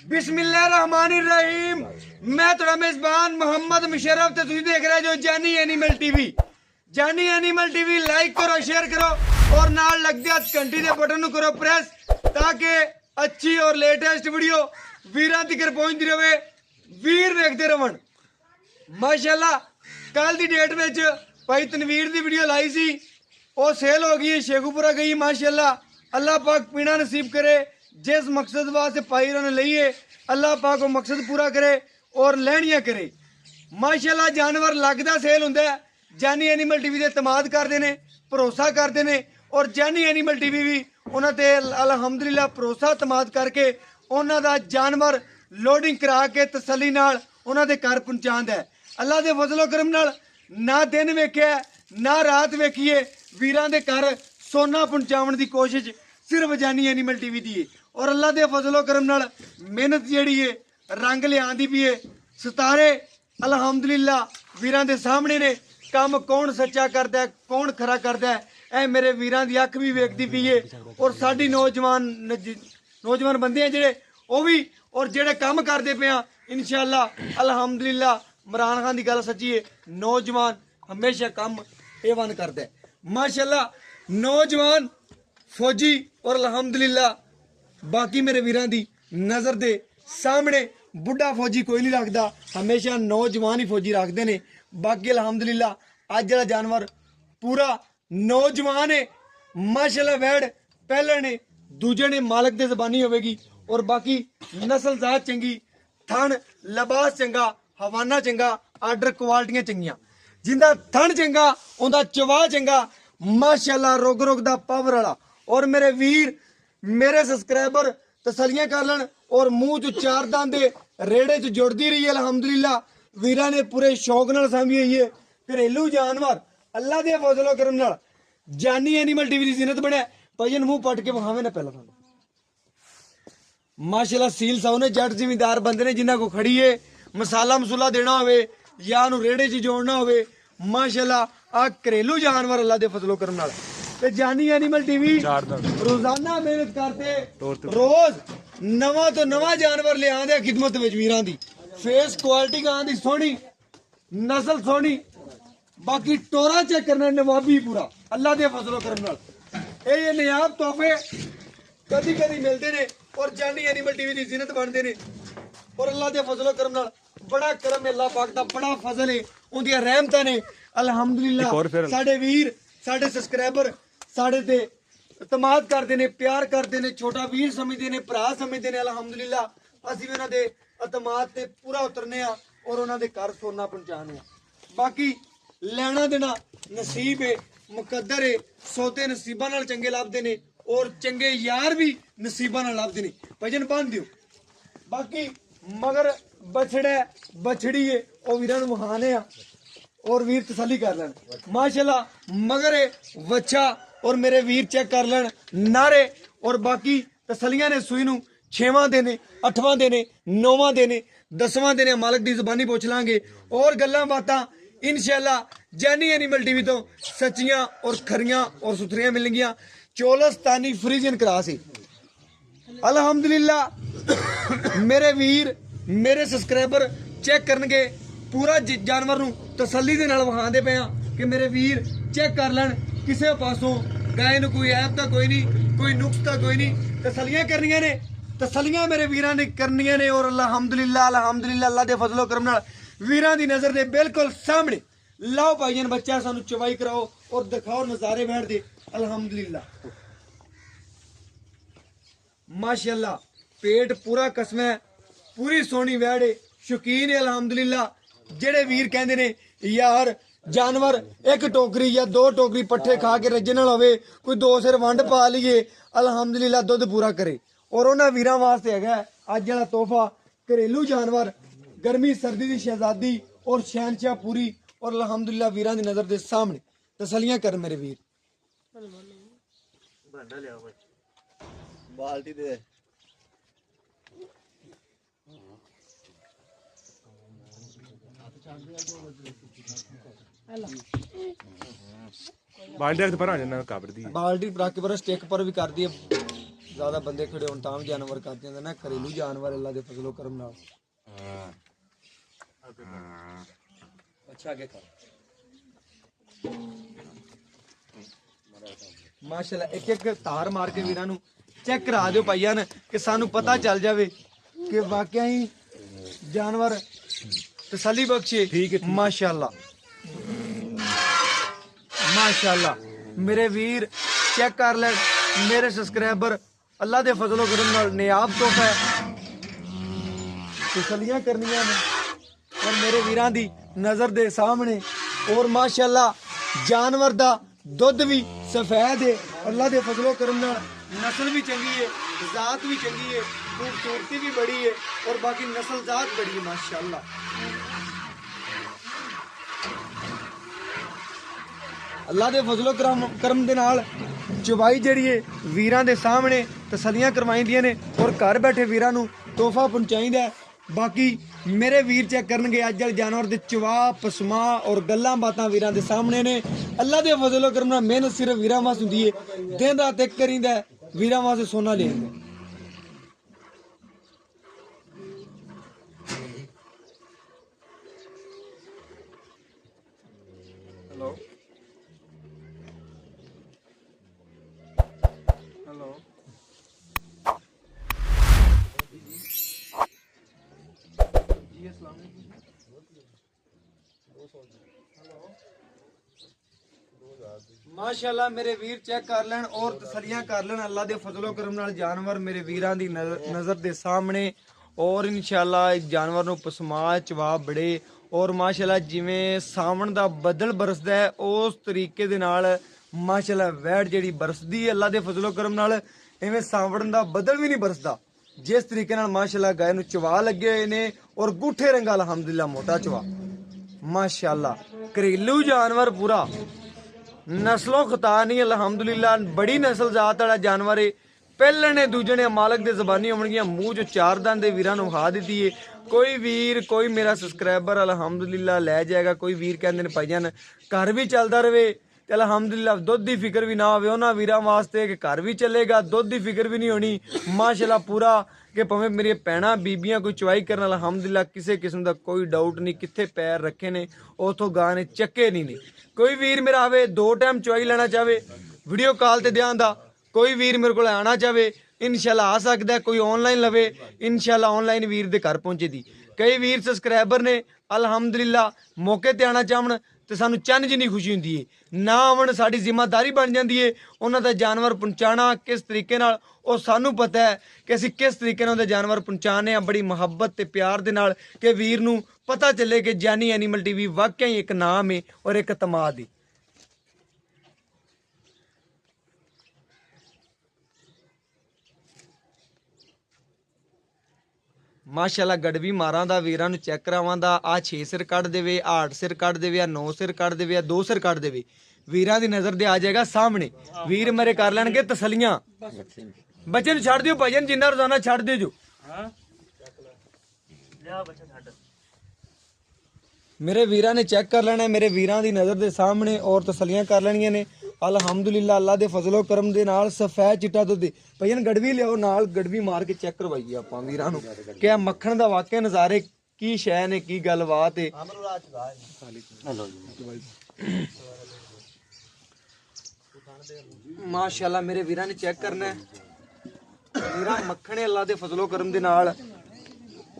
बिस्मिल्लाहिर्रहमानिर्रहीम। मैं थोड़ा मेजबान मोहम्मद मुशर्रफ ते तुसीं देख रहे जो जानी एनिमल टीवी। जानी एनिमल टीवी लाइक करो, शेयर करो और नाल लग दिया घंटी के बटन करो प्रेस, ताकि अच्छी और लेटेस्ट वीडियो वीरां तक पहुंचती रहे, वीर देखते रहन। माशाल्लाह कल की डेट में भाई तनवीर की वीडियो लाई सी, वो सेल हो गई, शेखुपुरा गई। माशाल्लाह अल्लाह पाक पीना नसीब करे, जिस मकसद वास्ते भाई उन्होंने लईए अल्लाह पाक वो मकसद पूरा करे और लैनियां करे। माशाल्लाह जानवर लगदा सेल हुंदा है। जानी एनिमल टीवी से तमाद करते हैं, भरोसा करते हैं और जानी एनिमल टीवी भी उन्होंने अलहमदुलिल्लाह भरोसा तमाद करके उन्हों का जानवर लोडिंग करा के तसली नाल उन्होंने घर पहुँचाता है। अल्लाह के फजलो करम नाल ना दिन वेख्या ना रात वेखिए, वीरां दे घर सोना पहुँचाने की कोशिश सिर्फ जानी एनिमल टीवी की है। और अल्लाह के फजलो करम नाल मेहनत जिहड़ी है रंग लियांदी भी है। सितारे अलहमदुलिल्लाह वीरां दे सामने ने। काम कौन सच्चा करता है, कौन खरा करता है, ए मेरे वीरां दी अख भी वेखदी पई है। और साडी नौजवान बंदे हैं जेड़े वो भी और जेड़े काम करते पे हैं इंशाअल्लाह अलहमदुलिल्लाह। इमरान खान की गल सच्ची है, नौजवान हमेशा काम एवन करता है। माशाअल्लाह नौजवान फौजी और अलहमदुलिल्लाह बाकी मेरे वीरां दी नज़र दे सामने बुढ़ा फौजी कोई नहीं रखता, हमेशा नौजवान ही फौजी रखते हैं। बाकी अलहमदुलिल्लाह अज वाला जानवर पूरा नौजवान है। माशाल्लाह वैड़ पहले ने दूजे ने मालक दे जबानी होगी और बाकी नस्ल जात चंगी, थन लिबास चंगा, हवाना चंगा, आर्डर क्वालिटियां चंगियां। जिंदा थन चंगा उनका चवा चंगा। माशाल्लाह रोग रोग दा पावर वाला। और मेरे वीर मेरे सब्सक्राइबर तसलियां कर लन और मुंह च चार दांदे रेड़े च जुड़ती रही है। अलहमदुलिल्लाह वीरा ने पूरे शौक नाल सामभी हुई है। घरेलू जानवर अल्लाह के फजलो करम नाल जानी एनिमल टीवी की जीनत बने। भजन मुंह पट के विखावे ना पहला थानू। माशाल्लाह सील साहू ने जट जिमीदार बंदे ने जिन्हों को खड़ी है मसाला मसूला देना हो या रेड़े च जोड़ना हो। माशाल्लाह आ घरेलू जानवर अल्लाह के फजलो करम नाल ते जानी एनिमल टीवी रोजाना मेहनत करते, रोज नवा तो नवा जानवर ले आंदे खिदमत विच वीरां दी। फेस क्वालिटी गां दी सोहनी, नस्ल सोहनी, बाकी टोरा चेक करना नवाबी पूरा अल्लाह के फजलो करम नाल। ये नयाब तोहफे कदी कदी मिलते ने और जानी एनिमल टीवी की जीनत बनते ने। और अल्लाह के फजलो करम नाल बड़ा करम है, अल्लाह पाक दा बड़ा फजल है, उनकी रहमतां ने अलहमदुलिल्लाह। साडे वीर साडे सब्सक्राइबर साढ़े ते तमाद करते हैं, प्यार करते हैं, छोटा वीर समझते हैं, भरा समझते हैं। अलहमदुलिल्लाह असीं भी उन्हां दे अतमाद ते पूरा उतरने और उन्हां दे घर सोना पहुँचाने। बाकी लेना देना नसीब है, मुकद्दर है। सौदे नसीबां नाल चंगे लभदे ने और चंगे यार भी नसीबां नाल लभदे ने। भजन बन दिओ। बाकी मगर बछड़ा बछड़ी है वो वीरां नूं वहाने और वीर तसली कर लैन। माशाल्लाह मगर वच्छा और मेरे वीर चेक कर लैन नारे। और बाकी तसलियां ने सूई नूं 6वां देने, 8वां देने, 9वां देने, 10वां देने। मालक दी ज़बानी पुछ लांगे और गल्लां बातां इंशाअल्लाह जानी एनिमल टीवी तो सच्चियां और खरियां और सुथरियां मिलणगियां। चोलस्तानी फ्रीजियन क्रॉस है अलहमदुलिल्लाह। मेरे वीर मेरे सब्सक्राइबर चेक करनगे पूरा जानवर नूं तसली दे नाल विखांदे पे कि मेरे वीर चेक कर लैन किसी पासों गाय नूं कोई ऐब तां कोई नहीं, कोई नुक्स तां कोई नहीं। तसलियां करनियां ने, तसलियां मेरे वीरां ने करनियां ने। और अलहमदुलिल्लाह अलहमदुलिल्लाह अल्लाह दे फजलो करम नाल वीरां दी नज़र दे बिल्कुल सामने लाओ भाईजान बच्चा सानू चवाई कराओ और दिखाओ नज़ारे बैठ दे। अलहमदुलिल्लाह माशाल्लाह पेट पूरा कसम है, पूरी सोहनी वैड़ है, शौकीन है। अलहमदुलिल्लाह जेड़े वीर कहंदे ने यार जानवर एक टोकरी या 2 टोकरी पट्ठे खा के रज्जण वाला होवे, कोई 2 सिर वंड पा लीए, अलहमदुलिल्लाह दुध पूरा करे। और उन्हां वीरां वास्ते हैगा अज वाला तोहफा घरेलू जानवर, गर्मी सर्दी की शहजादी और शहनशाह पूरी। और अलहमदुलिल्लाह वीरां दी नज़र दे सामने तसलियां कर मेरे वीर। बाल्टी दे बाल्टी रख पर आ जाना काबर दी बाल्टी रख के पर स्टिक पर भी कर दी ਜ਼ਿਆਦਾ ਬੰਦੇ ਖੜੇ ਹੋਣ ਤਾਂ ਵੀ ਜਾਨਵਰ ਕਰ ਜਾਂਦੇ ਨਾ, ਘਰੇਲੂ ਜਾਨਵਰ ਅੱਲਾ ਦੇ ਫਜ਼ਲੋ ਕਰਮ ਨਾਲ। ਅੱਛਾ ਅੱਗੇ ਕਰ ਮਾਸ਼ਾਅੱਲਾ। ਇੱਕ ਇੱਕ ਧਾਰ ਮਾਰ ਕੇ ਵੀਰਾਂ ਨੂੰ ਚੈੱਕ ਕਰਾ ਦਿਓ ਭਾਈਆਂ ਨੇ, ਕਿ ਸਾਨੂੰ ਪਤਾ ਚੱਲ ਜਾਵੇ ਕਿ ਵਾਕਿਆ ਹੀ ਜਾਨਵਰ ਤਸੱਲੀ ਬਖਸ਼ੇ। ਠੀਕ ਹੈ ਮਾਸ਼ਾਅੱਲਾ ਮਾਸ਼ਾਅੱਲਾ। ਮੇਰੇ ਵੀਰ ਚੈੱਕ ਕਰ ਲੈ, ਮੇਰੇ ਸਬਸਕ੍ਰਾਈਬਰ ਅੱਲਾ ਦੇ ਫਜ਼ਲੋ ਕਰਮ ਨਾਲ ਨਿਆਬ ਤੋਹਫਾ ਹੈ, ਤਸੱਲੀਆਂ ਕਰਨੀਆਂ ਨੇ ਔਰ ਮੇਰੇ ਵੀਰਾਂ ਦੀ ਨਜ਼ਰ ਦੇ ਸਾਹਮਣੇ। ਔਰ ਮਾਸ਼ਾਅੱਲਾ ਜਾਨਵਰ ਦਾ ਦੁੱਧ ਵੀ ਸਫੈਦ ਹੈ ਅੱਲਾ ਦੇ ਫਜ਼ਲੋ ਕਰਮ ਨਾਲ, ਨਸਲ ਵੀ ਚੰਗੀ है, ज़ात भी चंगी है, खूबसूरती भी बड़ी है और बाकी नस्ल ज़ात बड़ी है माशाअल्लाह। अल्लाह दे फजलो करम दे नाल चवाई जिहड़ी है वीरां दे सामने तसल्लियां करवाईंदियां ने और घर बैठे वीरां नूं तोहफा पहुंचाईंदा है। बाकी मेरे वीर चेक करनगे अज वाले जानवर दे चवा पसमा और गल्लां बातां वीरां दे सामने ने। अल्लाह दे फजलो करम नाल मेहनत सिर्फ वीरां वास्ते हुंदी है, दिन रात एक करींदा है, वीरां वास्ते सोना ले आंदा। हेलो हेलो जी अस्सलाम वालेकुम। माशाअल्लाह मेरे वीर चेक कर लैन और तसलियां कर लैन अल्लाह दे फजलो करम नाल जानवर मेरे वीरां दी नज़र दे सामने। और इंशाअल्लाह इस जानवर नूं पसमा चवा बड़े और माशाअल्लाह जिवें सावन दा बदल बरसदा है उस तरीके दे नाल माशाअल्लाह वैड़ जिहड़ी बरसदी है अल्लाह दे फजलो करम नाल, इवें सावन दा बदल भी नहीं बरसदा। जिस तरीके नाल माशाअल्लाह गाय नूं चवा लगे हुए ने और गुठे रंगा अल्हम्दुलिल्लाह मोटा चवा माशाअल्लाह। घरेलू जानवर पूरा नस्लों खता नहीं अल्हम्दुलिल्लाह, बड़ी नस्ल जात वाला जानवर है। पहले ने दूजे ने मालक दे जबानी होणगियां मूँह चो चार दंद वीरां नूं खा दी है। कोई वीर कोई मेरा सबसक्राइबर अल्हम्दुलिल्लाह लै जाएगा, कोई वीर कहंदे ने भाईजान घर भी चलदा रहे ते अल्हम्दुलिल्लाह दुध की फिक्र भी ना होवे उन्हां वीरां वास्ते कि घर भी चलेगा, दुध की फिक्र भी नहीं होनी माशाअल्लाह पूरा। कि भावें मेरी भैणां बीबियां कोई चवाई करन अल्हम्दुलिल्लाह किसी किस्म का कोई डाउट नहीं, कित्थे पैर रखे ने उथों गां ने चक्के नहीं ने। कोई वीर मेरा आवे दो टाइम चवाई लेना चाहे वीडियो कॉल ते ध्यान दा, कोई वीर मेरे को आना चाहे इंशाल्लाह आ सकता है, कोई ऑनलाइन लवे इंशाल्लाह ऑनलाइन वीर दे घर पहुंचे दी। कई वीर सबसक्राइबर ने अल्हम्दुलिल्लाह मौके ते आना चाहन तो सानू चंद जिन्नी खुशी हुंदी है ना आवन साडी जिम्मेदारी बन जाती है उन्हां दा जानवर पहुंचाना किस तरीके नाल। और सानू पता है कि असीं किस तरीके नाल जानवर पहुंचाने आ बड़ी मुहब्बत ते प्यार दे नाल कि वीर नूं पता चले कि जानी एनीमल टीवी वाकई एक नाम है और एक तमाद है। माशाअल्लाह गड़वी मारां दा वीरां नूं चेक करावां दा आ 6 सिर कट देवे, 8 सिर कट देवे, 9 सिर कट देवे, 2 सिर कट देवे, वीरां दी नज़र दे आ जाएगा सामने। वीर मेरे कर लैणगे तसलियां। बच्चे नूं छड्ड दिओ भाईजान जिन्ना रोजाना छड्ड दिओ जो मेरे वीरां ने चेक कर लेना, मेरे वीरां दी नज़र दे सामने और तसलियां कर लैणियां ने अल्हम्दुलिल्लाह। अल्लाह दे फजलो करम दे नाल सफेद चिट्टा दुध भाईजान गड़वी लियाओ नाल गड़वी मार के चेक करवाइए आपां वीरां नूं कि मक्खण दा वाकई नज़ारे की शै ने की गलबात है। माशाअल्लाह मेरे वीरां ने चेक करना है वीरा मक्खने अल्लाह दे फजलो करम दे नाल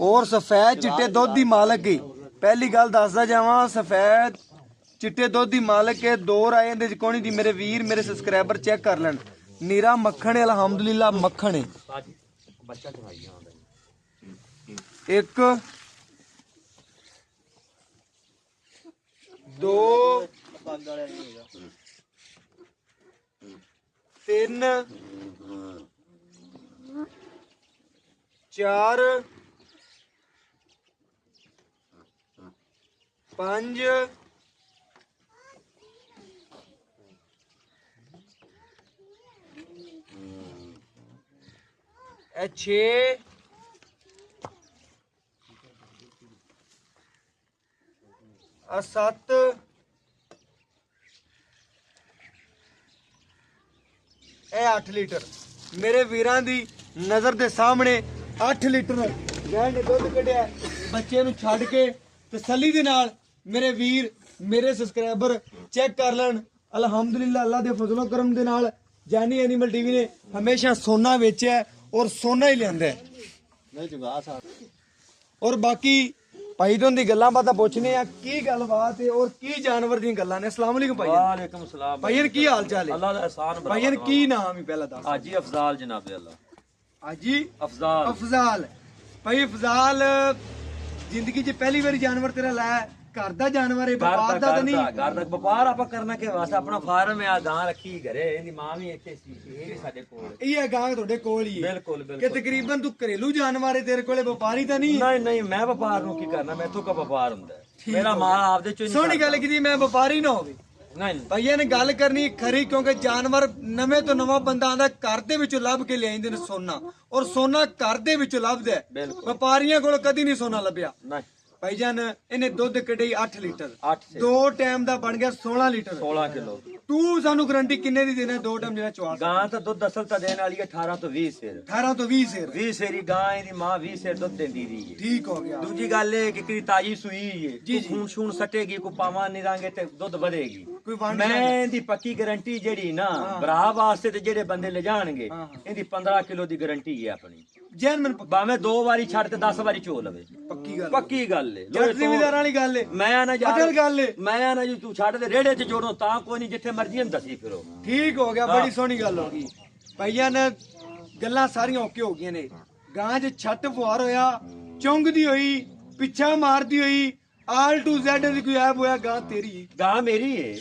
और सफेद चिट्टे दुध दी मालक है। पहली गल दसदा जावां सफेद चिट्टे दुध दी मालक है, दो राय दे कोनी दी मेरे वीर मेरे सबसक्राइबर चेक कर लैन नीरा मक्खन है अल्हम्दुलिल्लाह मक्खन है। एक दो तीन चार पांच छे सत्त ए 8 लीटर ਮੇਰੇ ਵੀਰਾਂ ਦੀ ਨਜ਼ਰ ਦੇ ਸਾਹਮਣੇ 8 ਲੀਟਰ ਗਾਂ ਨੇ ਦੁੱਧ ਕੱਢਿਆ। ਬੱਚੇ ਨੂੰ ਛੱਡ ਕੇ ਤਸੱਲੀ ਦੇ ਨਾਲ ਮੇਰੇ ਵੀਰ ਮੇਰੇ ਸਬਸਕ੍ਰਾਈਬਰ ਚੈੱਕ ਕਰ ਲੈਣ। ਅਲਹਮਦੁਲਿਲਾ ਅੱਲਾ ਦੇ ਫਜ਼ਲੋ ਕਰਮ ਦੇ ਨਾਲ ਜਾਨੀ ਐਨੀਮਲ ਟੀਵੀ ਨੇ ਹਮੇਸ਼ਾ ਸੋਨਾ ਵੇਚਿਆ ਔਰ ਸੋਨਾ ਹੀ ਲਿਆਂਦਾ ਨਹੀਂ ਜੁਗਾ ਸਾਹਿਬ। ਔਰ ਬਾਕੀ ਭਾਈ ਤੋਂ ਦੀ ਗੱਲਾਂ ਬਾਤਾਂ ਪੁੱਛਨੇ ਆ ਕੀ ਗੱਲਬਾਤ ਹੈ ਔਰ ਕੀ ਜਾਨਵਰ ਦੀਆਂ ਗੱਲਾਂ ਨੇ। अस्सलाम वालेकुम भाई। वालेकुम सलाम भाई की हाल चाल है? अल्लाह दा एहसान बराबर। भाई की नाम है पहला दस? हाजी अफजाल जनाब अल्लाह। हाजी अफजाल। अफजाल भाई अफजाल जिंदगी च पहली बार जानवर तेरा लाया घर दा जानवर है व्यापार दा तो नहीं? घर दा व्यापार आपा करना के वास्ते अपना फार्म है आ गां रखी घरे इहदी मां भी इत्थे सी ਇਹ ਵੀ ਸਾਡੇ ਕੋਲ ਇਹ ਗਾਂ ਤੁਹਾਡੇ ਕੋਲ ਹੀ ਹੈ? ਬਿਲਕੁਲ ਕਿ ਬਿਲਕੁਲ। ਤਕਰੀਬਨ ਤੂੰ ਘਰੇਲੂ ਜਾਨਵਰ ਹੈ ਤੇਰੇ ਕੋਲੇ ਵਪਾਰੀ ਤਾਂ ਨਹੀਂ ਹੈ? ਨਹੀਂ ਨਹੀਂ ਮੈਂ ਵਪਾਰ ਨੂੰ ਕੀ ਕਰਨਾ ਮੈਥੋਂ ਕਾ ਵਪਾਰ ਹੁੰਦਾ ਹੈ? ਮੇਰਾ ਮਾਲ ਆਪਦੇ ਚੋਂ ਹੀ ਨਹੀਂ ਸੋਹਣੀ ਗੱਲ ਕੀਤੀ ਮੈਂ ਵਪਾਰੀ ਨਾ ਹੋਵੇ। ਨਹੀਂ ਭਾਈਆਂ ਨੇ ਗੱਲ ਕਰਨੀ ਖਰੀ ਕਿਉਂਕਿ ਜਾਨਵਰ ਨਵੇਂ ਤੋਂ ਨਵਾਂ ਬੰਦਾ ਆਂਦਾ ਘਰ ਦੇ ਵਿੱਚੋਂ ਲੱਭ ਕੇ ਲਿਆਉਂਦੇ ਨੇ ਸੋਨਾ ਔਰ ਸੋਨਾ ਘਰ ਦੇ ਵਿੱਚੋਂ ਲੱਭਦਾ ਹੈ। ਬਿਲਕੁਲ। ਵਪਾਰੀਆਂ ਕੋਲ ਕਦੀ ਨਹੀਂ ਸੋਨਾ ਲੱਭਿਆ। ਨਹੀਂ ਭਾਈਜਾਨ ਇਹਨੇ ਦੁੱਧ ਕੱਢੀ 8 ਲੀਟਰ 8 ਸੇ ਦੋ ਟਾਈਮ ਦਾ ਬਣ ਗਿਆ 16 ਲੀਟਰ। 16 ਕਿਲੋ। ਤੂੰ ਸਾਨੂੰ ਗਰੰਟੀ ਕਿੰਨੇ ਦੀ ਦੇਣਾ ਦੋ ਟਾਈਮ ਜਿਹੜਾ ਚਵਾ ਗਾਂ ਤਾਂ ਦੁੱਧ ਅਸਲ ਤਾਂ ਦੇਣ ਵਾਲੀ ਹੈ 18 ਤੋਂ 20 ਸੇਰ। 18 ਤੋਂ 20 ਸੇਰ 20 ਸੇਰੀ ਗਾਂ ਇਹਦੀ ਮਾਂ 20 ਸੇਰ ਦੁੱਧ ਦਿੰਦੀ ਰਹੀ ਹੈ। ਠੀਕ ਹੋ ਗਿਆ। ਦੂਜੀ ਗੱਲ ਇਹ ਕਿ ਕਿਹੜੀ ਤਾਜੀ ਸੂਈ ਹੈ ਜੀ, ਜੀ। ਖੂਨ ਸ਼ੂਨ ਸਟੇਗੀ ਕੋ ਪਾਵਾਂ ਨਹੀਂ ਰਾਂਗੇ ਤੇ ਦੁੱਧ ਵਧੇਗੀ। ਕੋਈ ਵੰਡ ਮੈਂ ਇਹਦੀ ਪੱਕੀ ਗਾਰੰਟੀ ਜਿਹੜੀ ਨਾ ਭਰਾ ਵਾਸਤੇ ਤੇ ਜਿਹੜੇ ਬੰਦੇ ਲੈ ਜਾਣਗੇ ਹਾਂ। ਇਹਦੀ 15 ਕਿਲੋ ਦੀ ਗਾਰੰਟੀ ਹੈ ਆਪਣੀ। ਜੈਨ ਮਨ ਭਾਵੇਂ 2 ਵਾਰੀ ਛੱਡ ਤੇ 10 ਵਾਰੀ ਚੋ ਲਵੇ। ਪੱਕੀ ਗੱਲ ਪੱਕੀ ਗੱਲ ਹੈ। ਜੱਟ ਜ਼ਿਮੀਦਾਰਾਂ ਵਾਲੀ ਗੱਲ ਹੈ। ਮੈਂ ਨਾ ਯਾਰ ਅਸਲ ਗੱਲ ਹੈ। ਮੈਂ ਨਾ ਜੀ ਤੂੰ ਛੱਡ ਦੇ ਰੇੜੇ 'ਚ ਜੋੜੋ ਤਾਂ ਕੋਈ ਨਹੀਂ ਜਿੱਥੇ ਮਰਜ਼ੀ ਇਹਨੂੰ ਦਸੀ ਫਿਰੋ। ਠੀਕ ਹੋ ਗਿਆ ਬੜੀ ਸੋਹਣੀ ਗੱਲ ਹੋ ਗਈ। ਭਾਈਆਂ ਨੇ ਗੱਲਾਂ ਸਾਰੀਆਂ ਓਕੇ ਹੋ ਗਈਆਂ ਨੇ। ਗਾਂ 'ਚ ਛੱਟ ਫੁਹਾਰ ਹੋਇਆ ਚੁੰਗਦੀ ਹੋਈ ਪਿੱਛਾ ਮਾਰਦੀ ਹੋਈ ਆਲ ਟੂ ਜ਼ੈਡ ਦੀ ਕੋਈ ਐਬ ਹੋਇਆ ਗਾਂ ਤੇਰੀ ਗਾਂ ਮੇਰੀ ਏ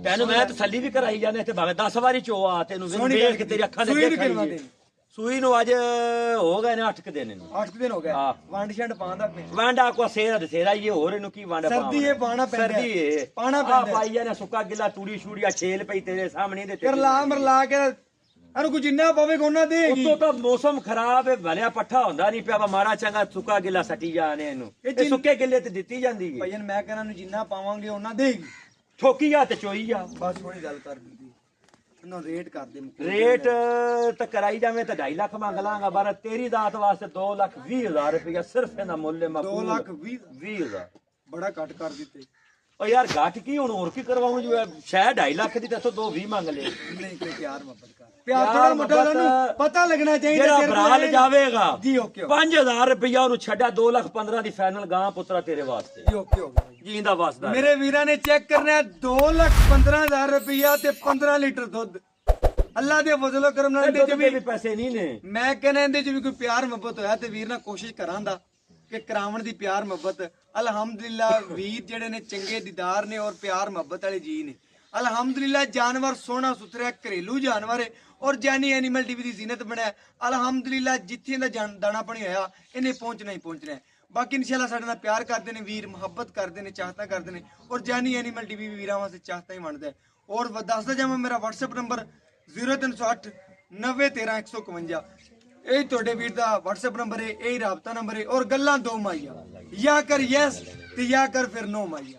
ਤੈਨੂੰ ਮੈਂ ਤਸੱਲੀ ਵੀ ਕਰਾਈ ਜਾਂਦੇ ਤੇ ਭਾਵੇਂ 10 ਵਾਰੀ ਚੋ ਆ ਤੈਨੂੰ ਵੇਖ ਕੇ ਤੇਰੀ ਅੱਖਾਂ ਦੇ ਸੂਈ ਨੂੰ ਅੱਗੇ ਕਿੰਨਾ ਖਾਈ ਦਿਨ? ਸੂਈ ਨੂੰ ਅੱਜ ਹੋ ਗਏ ਨੇ 8 ਦਿਨ ਨੂੰ। 8 ਦਿਨ ਹੋ ਗਏ। ਹਾਂ। ਵੰਡ ਛੰਡ ਪਾਉਂਦਾ ਪਿਆ। ਵਾਂਡਾ ਕੋ ਸੇਰਾ ਦੇ ਸੇਰਾ ਇਹ ਹੋਰ ਇਹਨੂੰ ਕੀ ਵਾਂਡਾ ਸਰਦੀ ਇਹ ਪਾਉਣਾ ਪੈਂਦਾ ਹੈ। ਸਰਦੀ ਇਹ ਪਾਉਣਾ ਆ ਪੈਂਦਾ ਹੈ। ਪਾਈ ਜਾਣਾ ਸੁੱਕਾ ਗਿੱਲਾ ਤੂੜੀ ਛੂੜੀਆ ਛੇਲ ਪਈ ਤੇਰੇ ਸਾਹਮਣੇ ਦੇ ਤੇ ਕਰਲਾ ਮਰਲਾ ਕੇ ਅਰ ਕੋ ਜਿੰਨਾ ਪਵੇ ਕੋਨਾ ਦੇਗੀ। ਉਤੋਂ ਤਾਂ ਮੌਸਮ ਖਰਾਬ ਹੈ ਭਲਿਆ ਪੱਠਾ ਹੁੰਦਾ ਨਹੀਂ ਪਿਆ ਵਾ ਮਾੜਾ ਚੰਗਾ ਸੁੱਕਾ ਗਿੱਲਾ ਸੱਟੀ ਜਾਣੇ ਇਹਨੂੰ ਇਹ ਸੁੱਕੇ ਗਿੱਲੇ ਤੇ ਦਿੱਤੀ ਜਾਂਦੀ ਹੈ। ਭਾਈਆਂ ਮੈਂ ਕਹਿੰਦਾ ਨੂੰ ਜਿੰਨਾ ਪਾਵਾਂਗੇ ਉਹਨਾਂ ਦੇਗੀ। ਠੋਕੀ ਜਾ ਤੇ ਚੋਈ ਜਾ। ਬਸ ਥੋੜੀ ਗੱਲ ਕਰ ਦਿੱਤੀ ਇਹਨਾਂ ਰੇਟ ਕਰ ਦੇ ਮੁੱਕ। ਰੇਟ ਤਾਂ ਕਰਾਈ ਜਾਵੇਂ ਤਾਂ 2.5 ਲੱਖ ਮੰਗ ਲਾਂਗਾ ਪਰ ਤੇਰੀ ਦਾਤ ਵਾਸਤੇ 2,20,000 ਰੁਪਇਆ ਸਿਰਫ ਇਹਦਾ ਮੁੱਲ ਹੈ। 2,20,000 ਬੜਾ ਘੱਟ ਕਰ ਦਿੱਤੇ। ਓ ਯਾਰ ਘੱਟ ਕੀ ਹੁਣ ਹੋਰ ਕੀ ਕਰਵਾਉਂ ਜੋ ਸ਼ਾਇਦ 2.5 ਲੱਖ ਦੀ ਤੇ 2,20 ਮੰਗ ਲੈ। ਨਹੀਂ ਕੋਈ ਪਿਆਰ ਮੁਹੱਬਤ ਕਰ ਪਿਆਰ ਥੋੜਾ ਮੋਟਾ ਨੂੰ ਪਤਾ ਲੱਗਣਾ ਚਾਹੀਦਾ। ਜਿਹੜਾ ਭਰਾ ਲੈ ਜਾਵੇਗਾ ਜੀ ਓਕੇ 5,000 ਰੁਪਇਆ ਉਹਨੂੰ ਛੱਡਿਆ 2,15,000 ਦੀ ਫਾਈਨਲ ਗਾਂ ਪੁੱਤਰਾ ਤੇਰੇ ਵਾਸਤੇ ਜੀ ਓਕੇ ਹੋ ਗਿਆ। ਜੀਂਦਾ ਵਸਦਾ ਮੇਰੇ ਵੀਰਾਂ ਨੇ ਚੈੱਕ ਕਰਨਾ 2,15,000 ਰੁਪਇਆ ਤੇ 15 ਲੀਟਰ ਦੁੱਧ। ਅੱਲਾ ਦੇ ਫਜ਼ਲੋ ਕਰਮ ਨਾਲ ਇਹਦੇ ਚ ਵੀ ਪੈਸੇ ਨਹੀਂ ਨੇ। ਮੈਂ ਕਹਿੰਦਾ ਇਹਦੇ ਚ ਵੀ ਕੋਈ ਪਿਆਰ ਮੁਹੱਬਤ ਹੋਇਆ ਤੇ ਵੀਰ ਨਾਲ ਕੋਸ਼ਿਸ਼ ਕਰਾਂਦਾ ਕਿ ਕਰਾਵਣ ਦੀ ਪਿਆਰ ਮੁਹੱਬਤ। ਅਲਹਮਦੁਲਿਲਾ ਵੀਰ ਜਿਹੜੇ ਨੇ ਚੰਗੇ ਦੀਦਾਰ ਨੇ ਔਰ ਪਿਆਰ ਮੁਹੱਬਤ ਵਾਲੇ ਜੀ ਨੇ। ਅਲਹਮਦੁਲਿਲਾ ਜਾਨਵਰ ਸੋਹਣਾ ਸੁਥਰਾ ਘਰੇਲੂ ਜਾਨਵਰ ਹੈ ਔਰ ਜਾਨੀ ਐਨੀਮਲ ਟੀਵੀ ਦੀ ਜ਼ੀਨਤ ਬਣਿਆ। ਅਲਹਮਦੁਲਿਲਾ ਜਿੱਥੇ ਦਾ ਦਾਣਾ ਪਾਣੀ ਹੋਇਆ ਇਹਨੇ ਪਹੁੰਚਣਾ ਹੀ ਪਹੁੰਚਣਾ ਹੈ। ਬਾਕੀ ਇਨਸ਼ਾਅੱਲਾ ਸਾਡੇ ਨਾਲ ਪਿਆਰ ਕਰਦੇ ਨੇ ਵੀਰ ਮੁਹੱਬਤ ਕਰਦੇ ਨੇ ਚਾਹਤਾ ਕਰਦੇ ਨੇ ਔਰ ਜਾਨੀ ਐਨੀਮਲ ਟੀਵੀ ਵੀ ਵੀਰਾਂ ਵਾਸਤੇ ਚਾਹਤਾ ਹੀ ਬਣਦਾ ਹੈ। ਔਰ ਦੱਸਦਾ ਜਾਵਾਂ ਮੇਰਾ WhatsApp ਨੰਬਰ 0308 9013 151। ਇਹ ਤੁਹਾਡੇ ਵੀਰ ਦਾ WhatsApp ਨੰਬਰ ਹੈ, ਇਹ ਰਾਬਤਾ ਨੰਬਰ ਹੈ ਔਰ ਗੱਲਾਂ ਦੋ ਮਾਈਆ। ਜਾਂ ਕਰ ਯੈਸ ਤੇ ਜਾਂ ਕਰ ਫਿਰ ਨੋ ਮਾਈਆ।